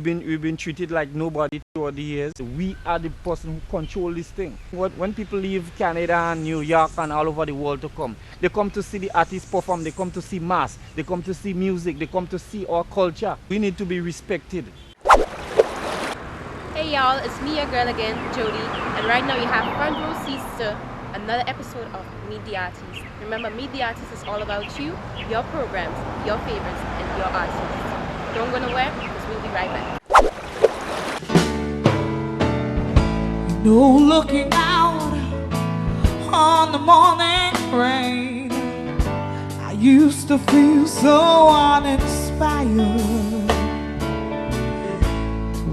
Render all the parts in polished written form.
We've been treated like nobody throughout the years. We are the person who control this thing. When people leave Canada and New York and all over the world to come, they come to see the artists perform, they come to see mass, they come to see music, they come to see our culture. We need to be respected. Hey y'all, it's me, your girl again, Jody, and right now you have front row seats to another episode of Meet the Artist. Remember, Meet the Artist is all about you, your programs, your favorites, and your artists. Don't go nowhere, because we'll be right back. No looking out on the morning rain. I used to feel so uninspired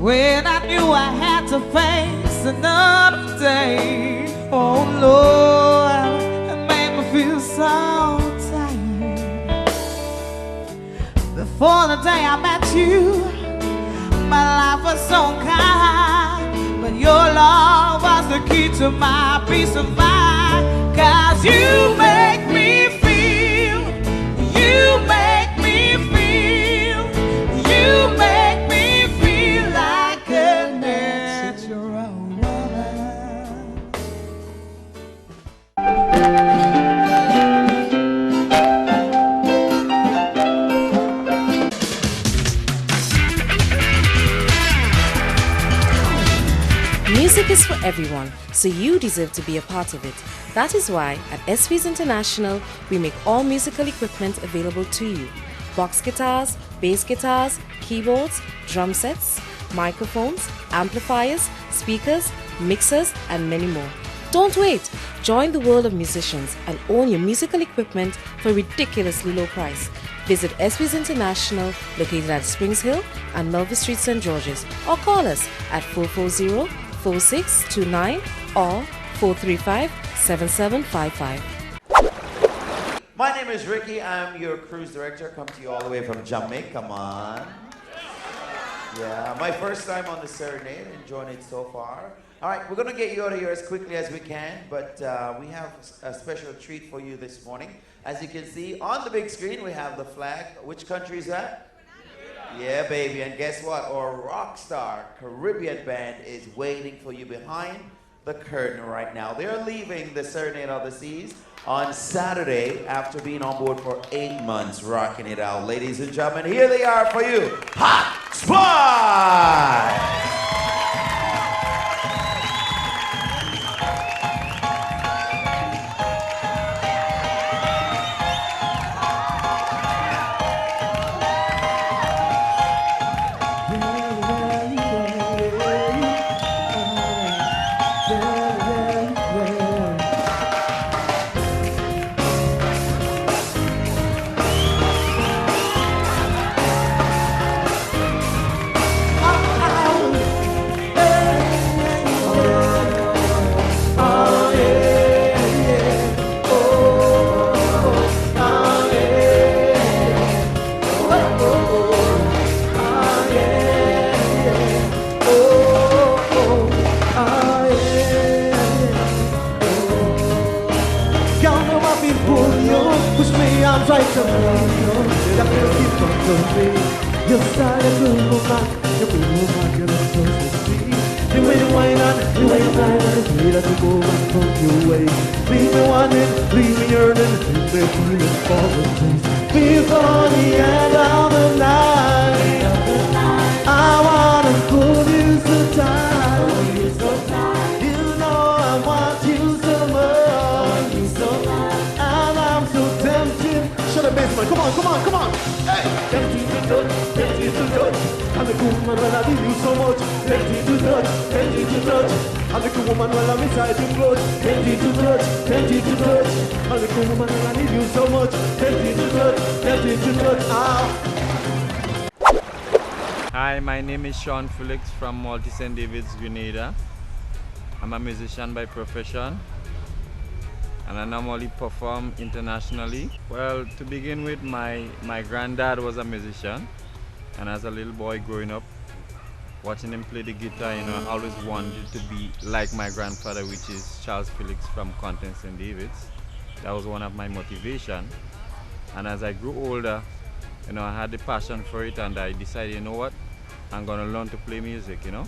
when I knew I had to face another day. Oh Lord, it made me feel so tired. Before the day I met you, my life was so kind, but your love was the key to my peace of mind. 'Cause you make me feel, you make me feel, you make me feel like a natural woman. Music is for everyone, so you deserve to be a part of it. That is why at SV's International, we make all musical equipment available to you. Box guitars, bass guitars, keyboards, drum sets, microphones, amplifiers, speakers, mixers, and many more. Don't wait! Join the world of musicians and own your musical equipment for a ridiculously low price. Visit SV's International, located at Springs Hill and Melville Street, St. George's, or call us at 440-4629 or 435-7755. My name is Ricky. I'm your cruise director. Come to you all the way from Jamaica. Come on. Yeah, my first time on the Serenade. Enjoying it so far. All right, we're going to get you out of here as quickly as we can, but we have a special treat for you this morning. As you can see, on the big screen, we have the flag. Which country is that? Yeah, baby. And guess what? Our rock star Caribbean band is waiting for you behind the curtain right now. They're leaving the Serenade of the Seas on Saturday after being on board for 8 months, rocking it out. Ladies and gentlemen, here they are for you. Hot Spot! Try to hold you, that will keep on going. Your style is good, man. Your good woman, you're not supposed to see. The way you whine on, the way you climb on, the way that you go and come your way. Leave me wanting, leave me yearning, leave me feeling forward, please. Before the end of the night, I wanna hold you so tight. You know I want you so much, and I'm so tempted. Shut up, basement. Come on, come on, come on. Hey! Tempted to touch, tempted to touch. I'm the cool woman when I need you so much. Tempted to touch, tempted to touch. I'm the cool woman when I'm inside your blood. Tempted to touch, tempted to touch. I'm the cool woman when I need you so much. Tempted to touch, tempted to touch. Ow! Hi, my name is Felix from Malta St. David's, Grenada. I'm a musician by profession, and I normally perform internationally. Well, to begin with, my granddad was a musician, and as a little boy growing up, watching him play the guitar, I always wanted to be like my grandfather, which is Charles Felix from Content St. David's. That was one of my motivation. And as I grew older, I had the passion for it, and I decided, you know what, I'm gonna learn to play music, you know.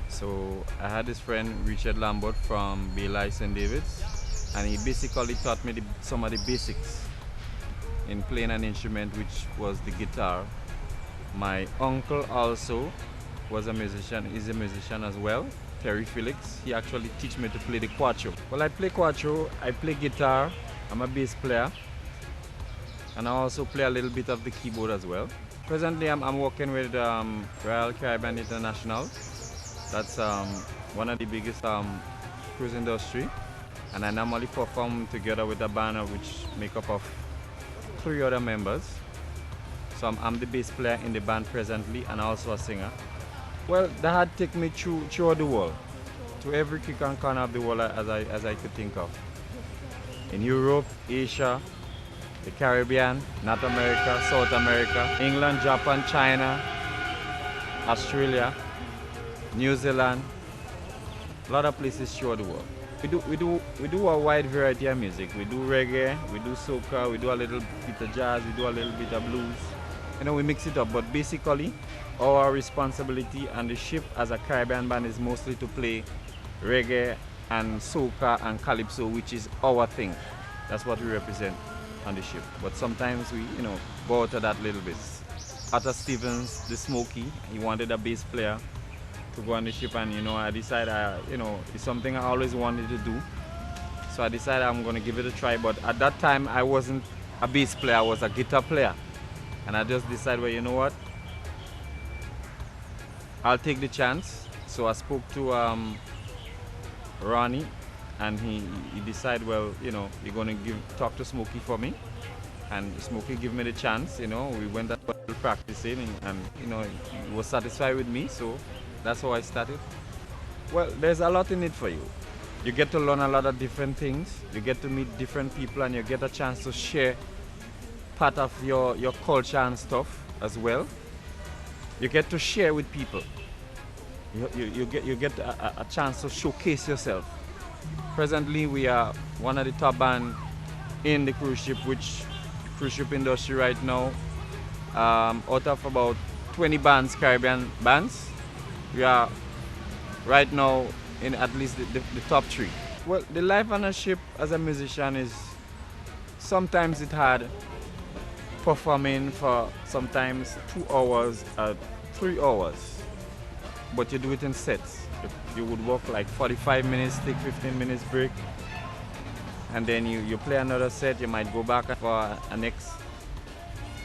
So I had this friend Richard Lambert from Baylor St. David's, and he basically taught me some of the basics in playing an instrument, which was the guitar. My uncle also was a musician, is a musician as well, Felix. He actually teach me to play the quattro. Well, I play quattro, I play guitar, I'm a bass player, and I also play a little bit of the keyboard as well. Presently, I'm working with Royal Caribbean International. That's one of the biggest cruise industry, and I normally perform together with a band which make up of 3 other members. So I'm the bass player in the band presently, and also a singer. Well, that had taken me throughout the world, to every crick and corner of the world as I could think of. In Europe, Asia, the Caribbean, North America, South America, England, Japan, China, Australia, New Zealand, a lot of places throughout the world. We do a wide variety of music. We do reggae, we do soca, we do a little bit of jazz, we do a little bit of blues. You know, we mix it up, but basically our responsibility on the ship as a Caribbean band is mostly to play reggae and soca and calypso, which is our thing. That's what we represent on the ship. But sometimes we, you know, go out of that little bit. Arthur Stevens, the Smokey, he wanted a bass player to go on the ship, and you know, I decided, you know, it's something I always wanted to do. So I decided I'm gonna give it a try. But at that time, I wasn't a bass player, I was a guitar player. And I just decided, well, you know what? I'll take the chance. So I spoke to Ronnie, and he decided, well, you know, you're gonna talk to Smokey for me. And Smokey gave me the chance, you know, we went out practicing, and you know, he was satisfied with me, so that's how I started. Well, there's a lot in it for you. You get to learn a lot of different things, you get to meet different people, and you get a chance to share part of your culture and stuff as well. You get to share with people. You get a chance to showcase yourself. Presently, we are one of the top bands in the cruise ship, which cruise ship industry right now, out of about 20 bands, Caribbean bands, we are right now in at least the top 3. Well, the life on a ship as a musician is sometimes it's hard, performing for sometimes 2 hours or 3 hours, but you do it in sets. You would work like 45 minutes, take 15 minutes break, and then you play another set. You might go back for a next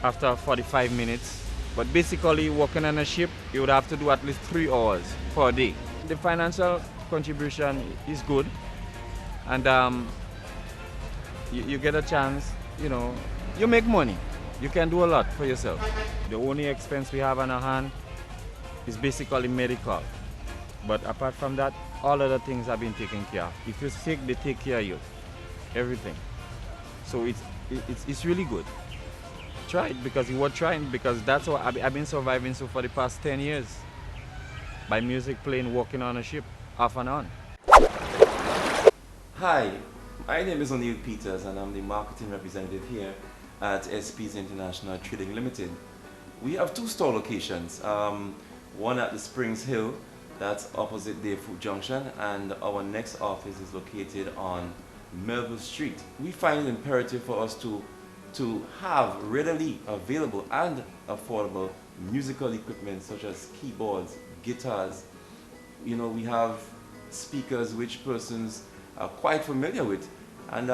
after 45 minutes. But basically, working on a ship, you would have to do at least 3 hours per day. The financial contribution is good, and you get a chance, you know, you make money. You can do a lot for yourself. The only expense we have on our hand is basically medical. But apart from that, all other things have been taken care of. If you're sick, they take care of you. Everything. So it's really good. Try it, because you were trying, because that's what I've been surviving so for the past 10 years. By music playing, working on a ship, off and on. Hi, my name is O'Neill Peters, and I'm the marketing representative here at SP's International Trading Limited. We have 2 store locations, one at the Springs Hill, that's opposite Deerfoot Junction, and our next office is located on Melville Street. We find it imperative for us to have readily available and affordable musical equipment such as keyboards, guitars. You know, we have speakers which persons are quite familiar with, and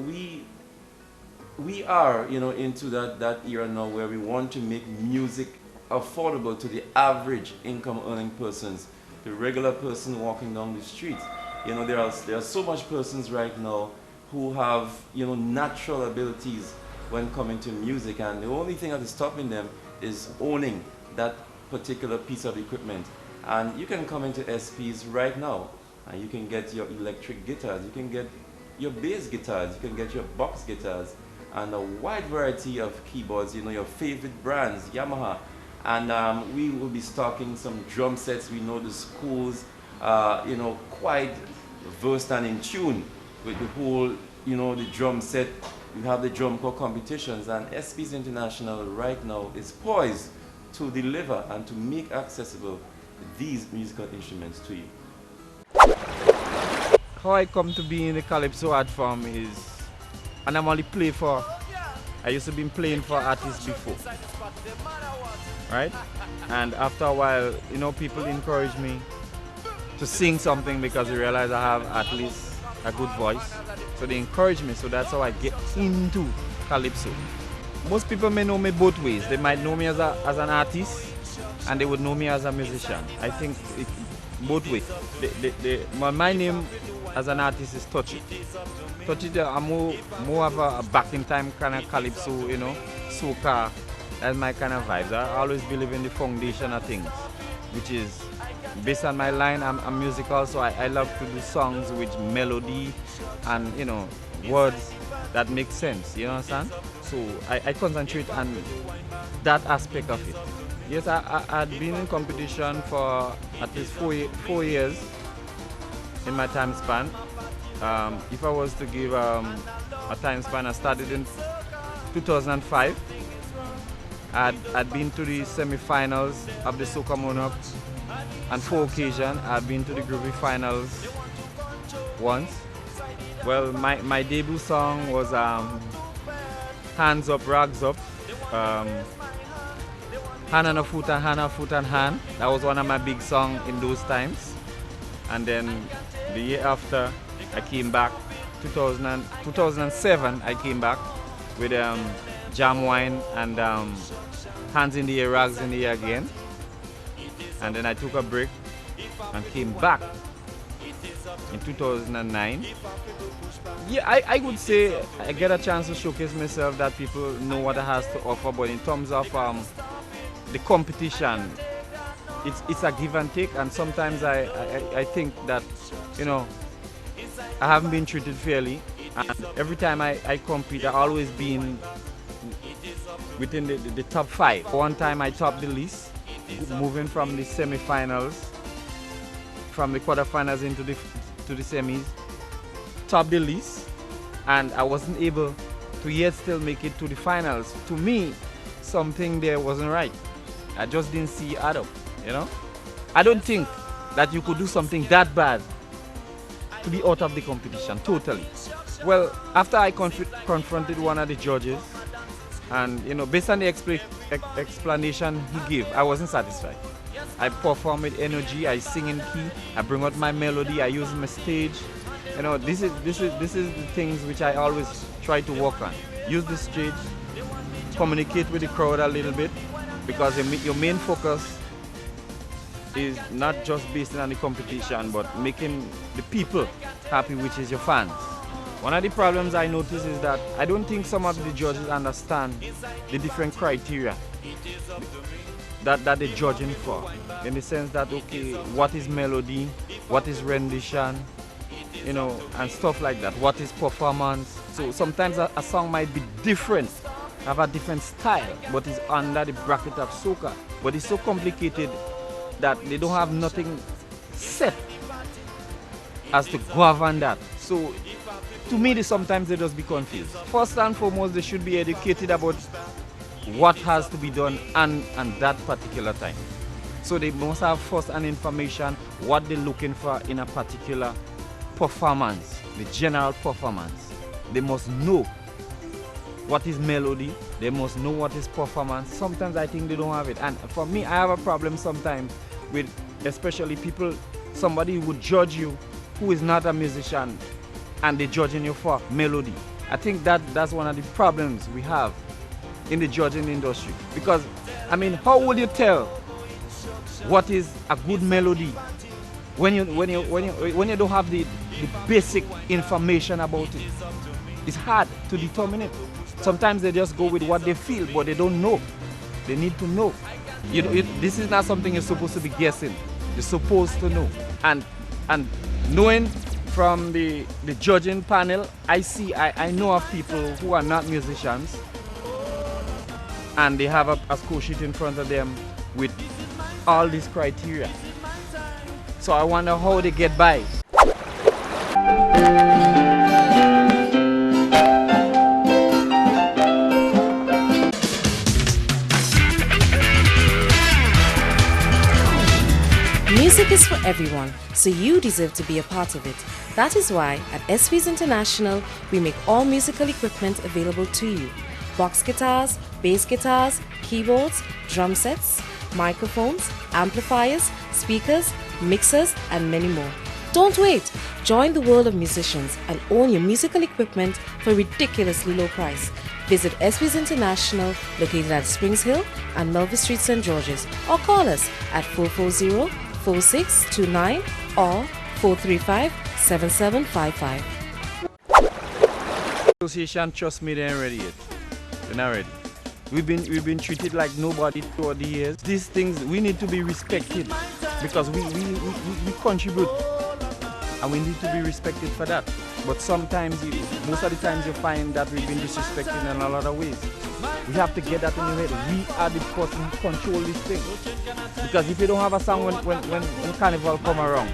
we are, you know, into that era now where we want to make music affordable to the average income earning persons, the regular person walking down the street. You know, there are so much persons right now who have, you know, natural abilities when coming to music, and the only thing that is stopping them is owning that particular piece of equipment. And you can come into SP's right now, and you can get your electric guitars, you can get your bass guitars, you can get your box guitars, and a wide variety of keyboards, you know, your favorite brands, Yamaha. And we will be stocking some drum sets. We know the schools, you know, quite versed and in tune with the whole, you know, the drum set. We have the drum corps competitions, and SP's International right now is poised to deliver and to make accessible these musical instruments to you. How I come to be in the Calypso art form is, and I'm only play for, I used to be playing for artists before, right? And after a while, you know, people encourage me to sing something because they realize I have at least a good voice. So they encourage me, so that's how I get into Calypso. Most people may know me both ways. They might know me as an artist, and they would know me as a musician. I think both ways. My name as an artist is Touchy. Touchy, I'm more of a back in time kind of Calypso, you know, soca. That's my kind of vibes. I always believe in the foundation of things, which is based on my line. I'm musical, so I love to do songs with melody and, you know, words that make sense. You understand? So I concentrate on that aspect of it. Yes, I'd been in competition for at least 4 years in my time span. If I was to give a time span, I started in 2005. I'd been to the semi-finals of the Soca Monarch on 4 occasions. I've been to the groupie finals once. Well, my debut song was Hands Up, Rags Up. Hand and a foot and hand. That was one of my big songs in those times. And then the year after, I came back, 2007, I came back with Jam Wine and Hands in the Air, Rags in the Air again. And then I took a break and came back in 2009. Yeah, I would say I get a chance to showcase myself, that people know what I have to offer, but in terms of the competition, it's a give and take, and sometimes I think that, you know, I haven't been treated fairly, and every time I compete, I always been within the top 5. One time I topped the list, moving from the semi-finals, from the quarterfinals into the semis, topped the list, and I wasn't able to yet still make it to the finals. To me, something there wasn't right. I just didn't see it add up, you know? I don't think that you could do something that bad to be out of the competition, totally. Well, after I confronted one of the judges, and, you know, based on the explanation he gave, I wasn't satisfied. I perform with energy, I sing in key, I bring out my melody, I use my stage. You know, this is the things which I always try to work on. Use the stage, communicate with the crowd a little bit, because your main focus is not just based on the competition, but making the people happy, which is your fans. One of the problems I notice is that I don't think some of the judges understand the different criteria that they're judging for, in the sense that, okay, what is melody, what is rendition, you know, and stuff like that, what is performance. So sometimes a song might be different, have a different style, but it's under the bracket of soca, but it's so complicated that they don't have nothing set as to govern that. So to me, sometimes they just be confused. First and foremost, they should be educated about what has to be done and that particular time. So they must have first an information what they're looking for in a particular performance, the general performance. They must know what is melody, they must know what is performance. Sometimes I think they don't have it. And for me, I have a problem sometimes with, especially people, somebody who would judge you who is not a musician, and they're judging you for melody. I think that's one of the problems we have in the judging industry. Because, I mean, how would you tell what is a good melody when you don't have the basic information about it? It's hard to determine it. Sometimes they just go with what they feel, but they don't know. They need to know. This is not something you're supposed to be guessing. You're supposed to know. And knowing from the judging panel, I know of people who are not musicians, and they have a score sheet in front of them with all these criteria. So I wonder how they get by. Music is for everyone, so you deserve to be a part of it. That is why at SV's International, we make all musical equipment available to you. Box guitars, bass guitars, keyboards, drum sets, microphones, amplifiers, speakers, mixers, and many more. Don't wait! Join the world of musicians and own your musical equipment for a ridiculously low price. Visit SV's International, located at Springs Hill and Melville Street, St. George's, or call us at 440-4629 or 435-7755. Association, trust me, they ain't ready yet. They're not ready. We've been treated like nobody throughout the years. These things, we need to be respected because we contribute and we need to be respected for that. But sometimes, most of the times you find that we've been disrespected in a lot of ways. We have to get that in the head. We are the person who control this thing. Because if you don't have a song when Carnival come around,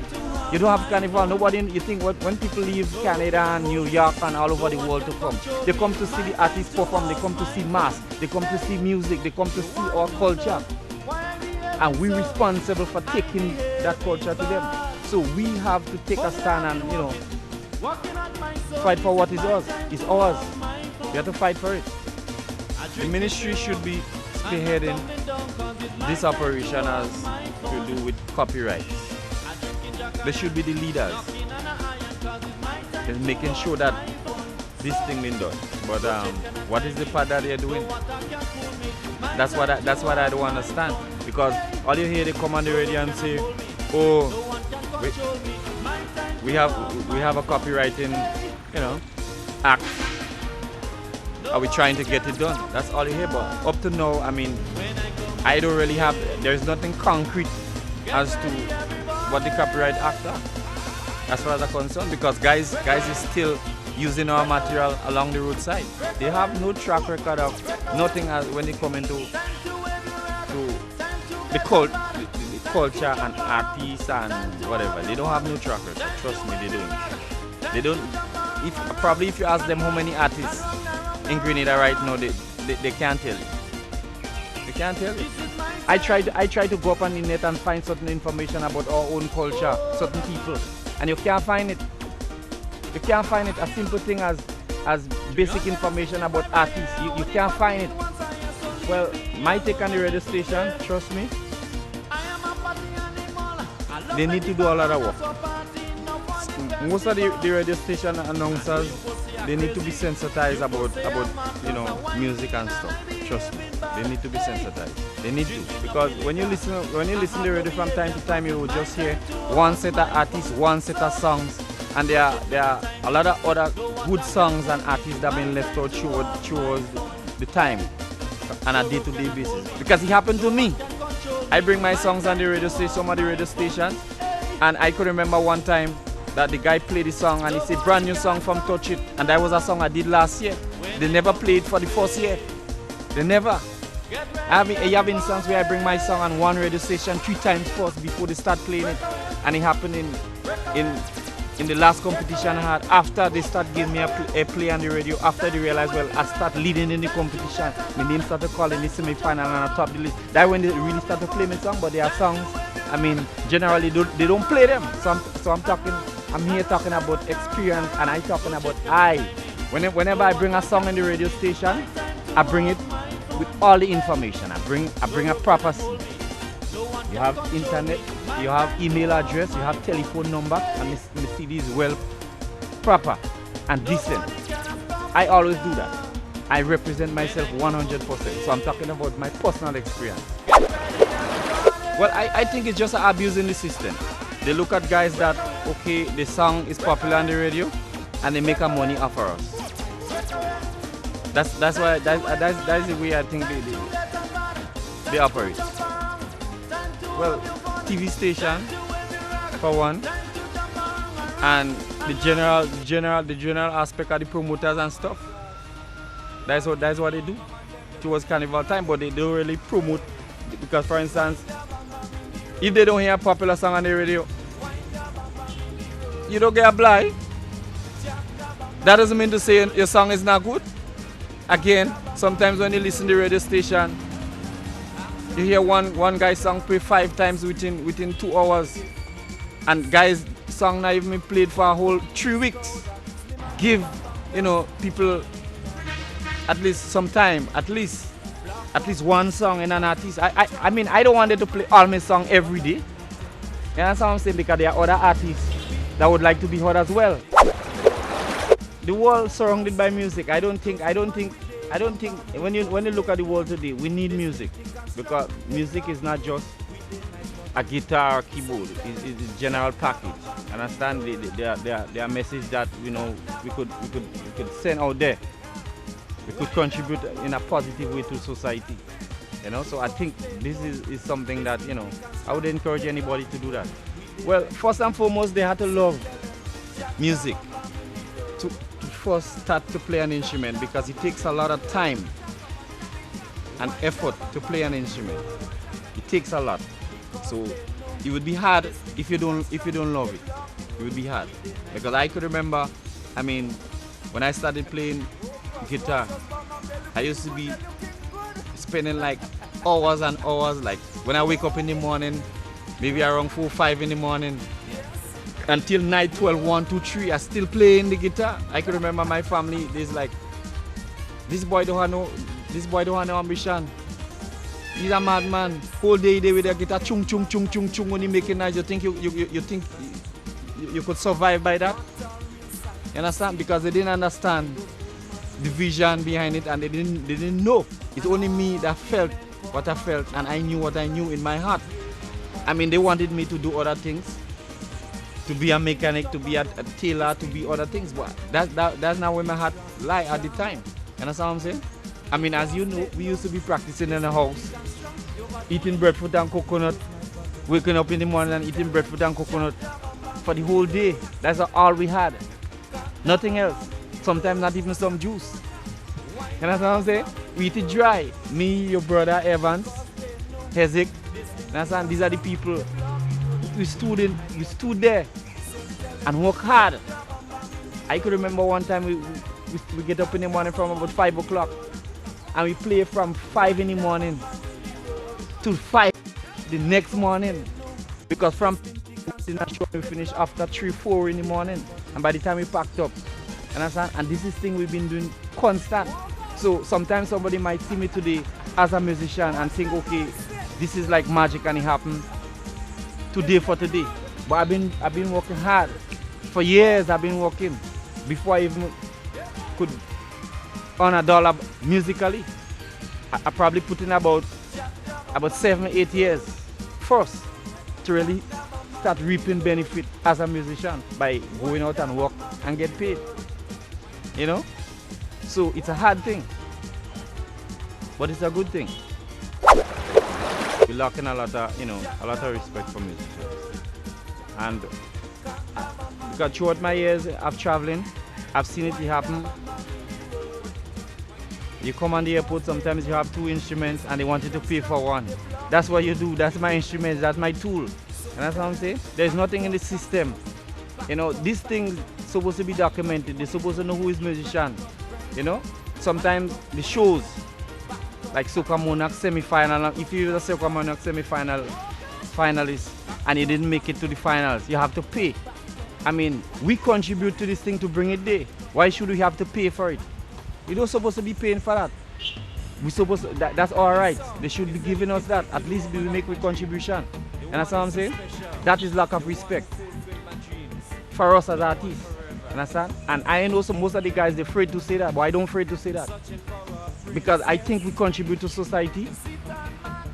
you don't have Carnival, nobody, you think when people leave Canada and New York and all over the world to come, they come to see the artists perform, they come to see mass, they come to see music, they come to see our culture. And we're responsible for taking that culture to them. So we have to take a stand and, fight for what is ours. It's ours. We have to fight for it. The ministry should be spearheading this operation as to do with copyright. They should be the leaders in making sure that this thing been done. But what is the part that they're doing? That's what I don't understand. Because all you hear, they come on the radio and say, "Oh, we have a copywriting, act. Are we trying to get it done?" That's all you hear. But up to now, I don't really have. There's nothing concrete as to what the Copyright Act are, as far as I'm concerned, because guys is still using our material along the roadside. They have no track record of nothing as when they come into the culture and artists and whatever. They don't have no track record. Trust me, they don't. They don't. If you ask them how many artists in Grenada right now, they can't tell you. They can't tell you. I try to go up on the net and find certain information about our own culture, certain people, and you can't find it. You can't find it. A simple thing as basic information about artists, you can't find it. Well, my take on the radio station, trust me, they need to do a lot of work. Most of the radio station announcers, they need to be sensitized about music and stuff. Trust me, they need to be sensitized. They need to, because when you listen to the radio from time to time, you will just hear one set of artists, one set of songs, and there are a lot of other good songs and artists that have been left out towards the time on a day-to-day basis. Because it happened to me. I bring my songs on the radio station, some of the radio stations, and I could remember one time that the guy played the song and he said, "Brand new song from Touch It," and that was a song I did last year. They never played for the first year. They never. I have instances where I bring my song on one radio station 3 times first before they start playing it, and it happened in the last competition I had. After they start giving me a play on the radio, after they realize, well, I start leading in the competition, my name started calling the semi-final and I top the list. That's when they really start to play my song. But their songs, generally they don't play them. So I'm here talking about experience, and I'm talking about whenever I bring a song in the radio station, I bring it with all the information. I bring a proper CD. You have internet, you have email address, you have telephone number, and the CD is well proper and decent. I always do that. I represent myself 100%. So I'm talking about my personal experience. Well, I think it's just abusing the system. They look at guys that, okay, the song is popular on the radio, and they make a money off of us. That's the way I think they operate. Well, TV station for one, and the general aspect of the promoters and stuff. That's what they do towards Carnival time, but they don't really promote, because, for instance, if they don't hear a popular song on the radio, you don't get a blind. That doesn't mean to say your song is not good. Again, sometimes when you listen to the radio station, you hear one guy's song play 5 times within 2 hours. And guys, song not even been played for a whole 3 weeks. Give, you know, people at least some time, at least one song in an artist. I mean, I don't want them to play all my song every day. You understand what I'm saying? Because there are other artists that would like to be heard as well. The world surrounded by music. I don't think when you look at the world today, we need music, because music is not just a guitar or keyboard. It's a general package. Understand? There are messages that, you know, we could send out there. We could contribute in a positive way to society. You know, so I think this is something that, you know, I would encourage anybody to do that. Well, first and foremost, they have to love music to first start to play an instrument, because it takes a lot of time and effort to play an instrument. It takes a lot. So it would be hard if you don't love it. It would be hard, because I could remember, I mean, when I started playing guitar, I used to be spending like hours and hours, like when I wake up in the morning, maybe around 4 or 5 in the morning, until night 12, 1, 2, 3, I still playing the guitar. I can remember my family, there's like, this boy don't have no ambition. He's a madman. Whole day with a guitar, chung chung chung chung chung, when he making noise. You think you could survive by that? You understand? Because they didn't understand the vision behind it, and they didn't know. It's only me that felt what I felt, and I knew what I knew in my heart. I mean, they wanted me to do other things, to be a mechanic, to be a tailor, to be other things, but that's not where my heart lie at the time. You understand what I'm saying? I mean, as you know, we used to be practicing in the house, eating breadfruit and coconut, waking up in the morning and eating breadfruit and coconut for the whole day. That's all we had. Nothing else. Sometimes not even some juice. You understand what I'm saying? We eat it dry. Me, your brother Evans, Hezek. Understand? These are the people. We stood there and work hard. I could remember one time we get up in the morning from about 5 o'clock, and we play from 5 in the morning to 5 the next morning, because from we finish after 3, 4 in the morning, and by the time we packed up, understand? And this is thing we've been doing constant. So sometimes somebody might see me today as a musician and think, okay, this is like magic and it happened today for today. But I've been working hard for years. I've been working before I even could earn $1 musically. I probably put in about 7, 8 years first to really start reaping benefit as a musician by going out and work and get paid. You know? So it's a hard thing, but it's a good thing. We're lacking a lot of respect for musicians. And because throughout my years of traveling, I've seen it happen. You come on the airport, sometimes you have 2 instruments and they want you to pay for one. That's what you do. That's my instrument, that's my tool. And that's what I'm saying? There's nothing in the system. You know, these things supposed to be documented. They're supposed to know who is musician. You know? Sometimes the shows, like Soca Monarch semi-final, if you're a Soca Monarch semi-final finalist and you didn't make it to the finals, you have to pay. I mean, we contribute to this thing to bring it there. Why should we have to pay for it? We're not supposed to be paying for that. That's all right. They should be giving us that. At least we make a contribution. And that's what I'm saying? That is lack of respect for us as artists. Understand? And I know most of the guys, they're afraid to say that, but I don't afraid to say that. Because I think we contribute to society,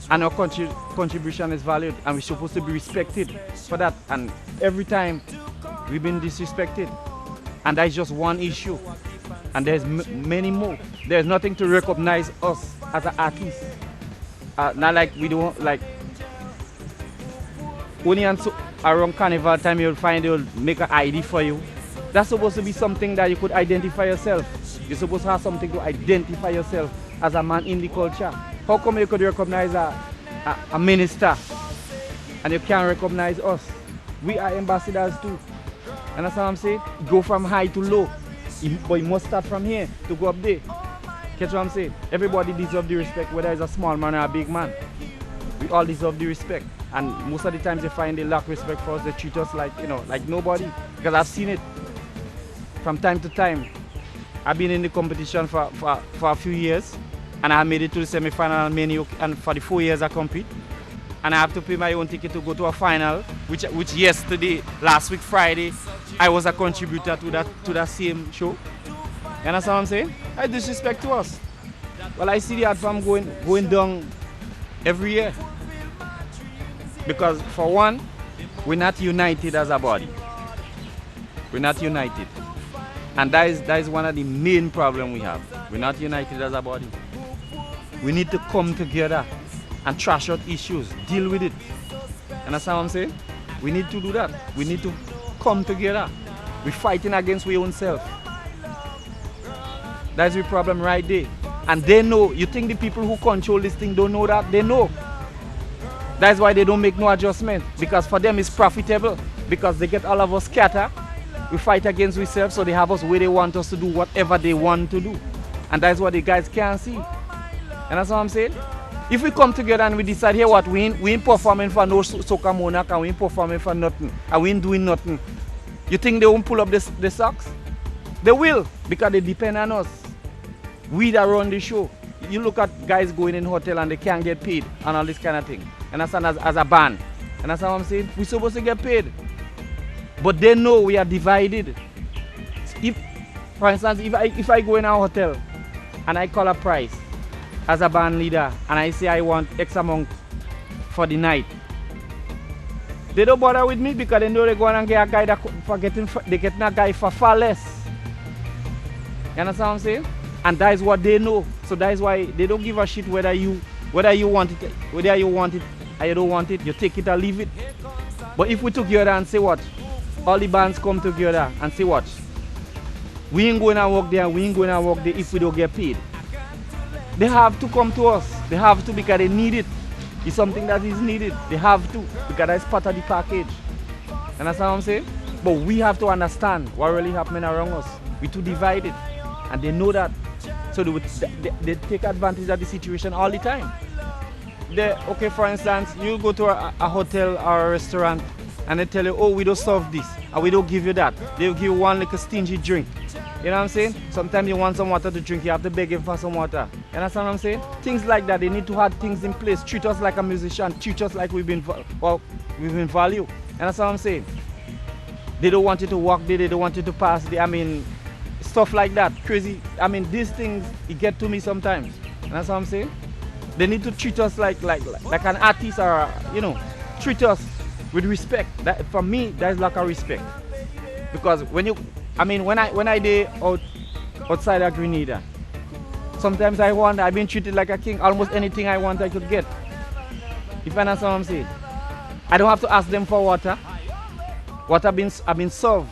and our contribution is valued, and we're supposed to be respected for that. And every time we've been disrespected. And that's just one issue. And there's many more. There's nothing to recognize us as an artist. Not like we don't, like, only around carnival time you'll find they'll make an ID for you. That's supposed to be something that you could identify yourself. You're supposed to have something to identify yourself as a man in the culture. How come you could recognize a minister and you can't recognize us? We are ambassadors too. And that's what I'm saying? Go from high to low. But you must start from here to go up there. Catch what I'm saying? Everybody deserves the respect, whether it's a small man or a big man. We all deserve the respect. And most of the times they find they lack respect for us. They treat us like, like nobody. Because I've seen it from time to time. I've been in the competition for a few years, and I made it to the semi-final and for the 4 years I compete. And I have to pay my own ticket to go to a final, which yesterday, last week Friday, I was a contributor to that same show. You understand what I'm saying? I disrespect to us. Well, I see the art form going down every year. Because for one, we're not united as a body. We're not united. And that is one of the main problems we have. We're not united as a body. We need to come together and trash out issues, deal with it. Understand what I'm saying? We need to do that. We need to come together. We're fighting against our own self. That's the problem right there. And they know. You think the people who control this thing don't know that? They know. That's why they don't make no adjustment. Because for them it's profitable. Because they get all of us scattered. We fight against ourselves, so they have us where they want us to do whatever they want to do. And that's what the guys can't see. And that's what I'm saying? If we come together and we decide, here what, we ain't performing for no soca monarch, and we ain't performing for nothing, and we ain't doing nothing, you think they won't pull up the socks? They will, because they depend on us. We that run the show. You look at guys going in hotel and they can't get paid and all this kind of thing. And that's as a band. And that's what I'm saying? We're supposed to get paid. But they know we are divided. If, for instance, if I go in a hotel and I call a price as a band leader and I say I want X amount for the night, they don't bother with me because they know they're going and get a guy they're getting a guy for far less. You understand what I'm saying? And that is what they know. So that is why they don't give a shit whether you want it or you don't want it. You take it or leave it. But if we together and say what? All the bands come together and say what? We ain't going to work there, we ain't going to work there if we don't get paid. They have to come to us. They have to because they need it. It's something that is needed. They have to because that's part of the package. Understand what I'm saying? But we have to understand what really happening around us. We're too divided. And they know that. So they take advantage of the situation all the time. Okay, for instance, you go to a hotel or a restaurant and they tell you, oh, we don't serve this and we don't give you that. They'll give you one like a stingy drink. You know what I'm saying? Sometimes you want some water to drink, you have to beg him for some water. You understand what I'm saying? Things like that, they need to have things in place. Treat us like a musician, treat us like we've been valued. You understand what I'm saying? They don't want you to walk there, they don't want you to pass there. Stuff like that, crazy. These things, it get to me sometimes. And that's what I'm saying. They need to treat us like an artist, or treat us with respect. That, for me, that is lack of respect. Because when I did outside of Grenada, sometimes I've been treated like a king. Almost anything I want, I could get. If you understand what I'm saying. I don't have to ask them for water. Water I've been served.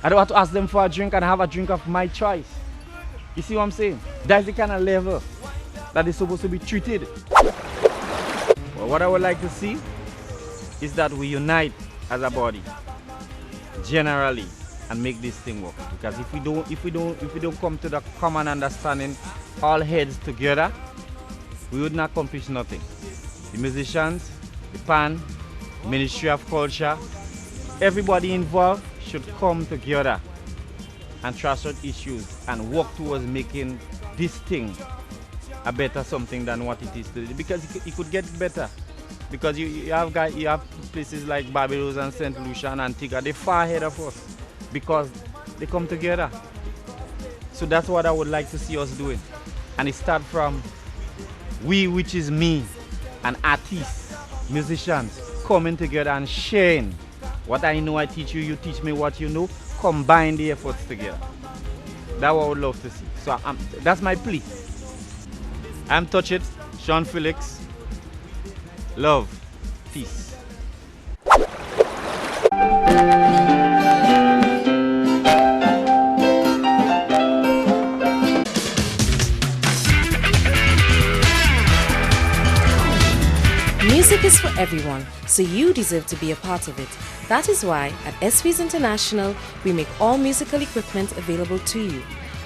I don't have to ask them for a drink and have a drink of my choice. You see what I'm saying? That's the kind of level that is supposed to be treated. Well, what I would like to see is that we unite as a body, generally, and make this thing work. Because if we don't come to the common understanding, all heads together, we would not accomplish nothing. The musicians, the band, Ministry of Culture, everybody involved should come together and trash out issues and work towards making this thing a better something than what it is today. Because it could get better. Because you have places like Barbados and St. Lucia and Antigua, they're far ahead of us because they come together. So that's what I would like to see us doing. And it starts from we, which is me, and artists, musicians, coming together and sharing. What I know, I teach you, you teach me what you know. Combine the efforts together. That's what I would love to see. So that's my plea. I'm Touch It, Sean Felix. Love. Peace. Music is for everyone, so you deserve to be a part of it. That is why at SV's International, we make all musical equipment available to you.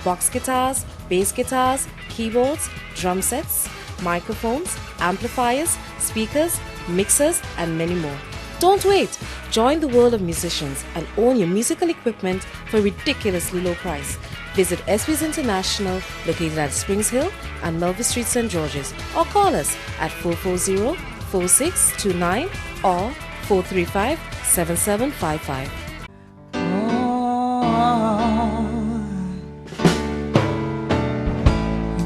Box guitars, bass guitars, keyboards, drum sets, microphones, amplifiers, speakers, mixers, and many more. Don't wait! Join the world of musicians and own your musical equipment for a ridiculously low price. Visit SB's International, located at Springs Hill and Melville Street, St. George's, or call us at 440-4629 or 435-7755.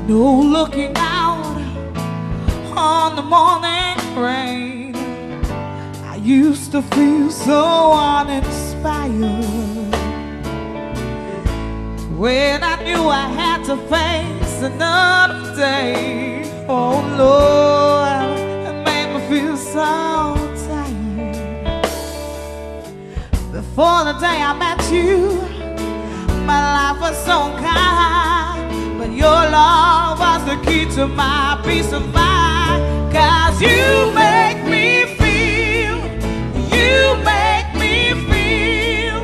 No looking out on the morning rain. I used to feel so uninspired when I knew I had to face another day. Oh Lord, it made me feel so tired. Before the day I met you, my life was so kind, but your love was the key to my peace of mind. 'Cause you make me feel, you make me feel,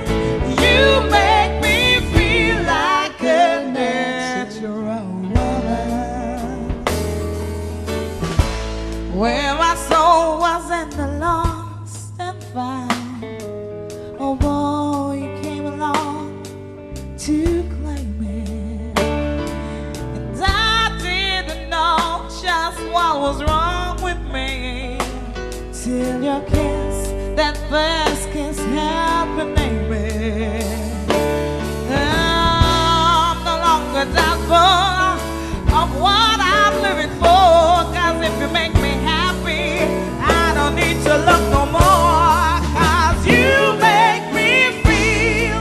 you make me feel like a natural woman. Where my soul was in the lost and found, oh boy, you came along to claim it. And I didn't know just what was wrong with me till your kiss, that first kiss, helped me name it. I'm no longer doubtful of what I'm living for. 'Cause if you make me happy, I don't need to look no more. 'Cause you make me feel,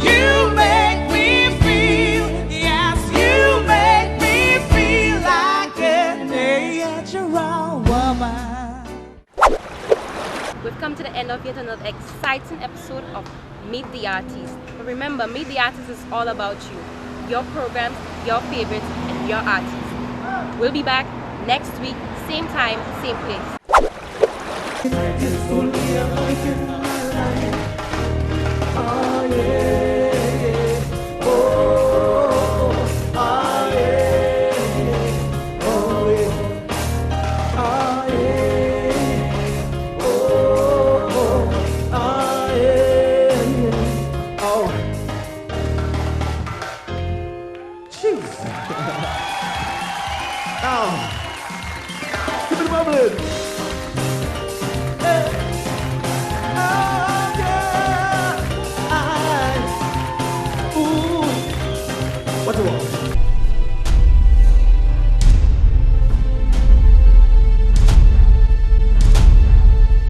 you make me feel, yes, you make me feel like a natural woman. We've come to the end of yet another exciting episode of Meet the Artist. But remember, Meet the Artist is all about you, your programs, your favorites, and your artists. We'll be back next week, same time, same place. It's only a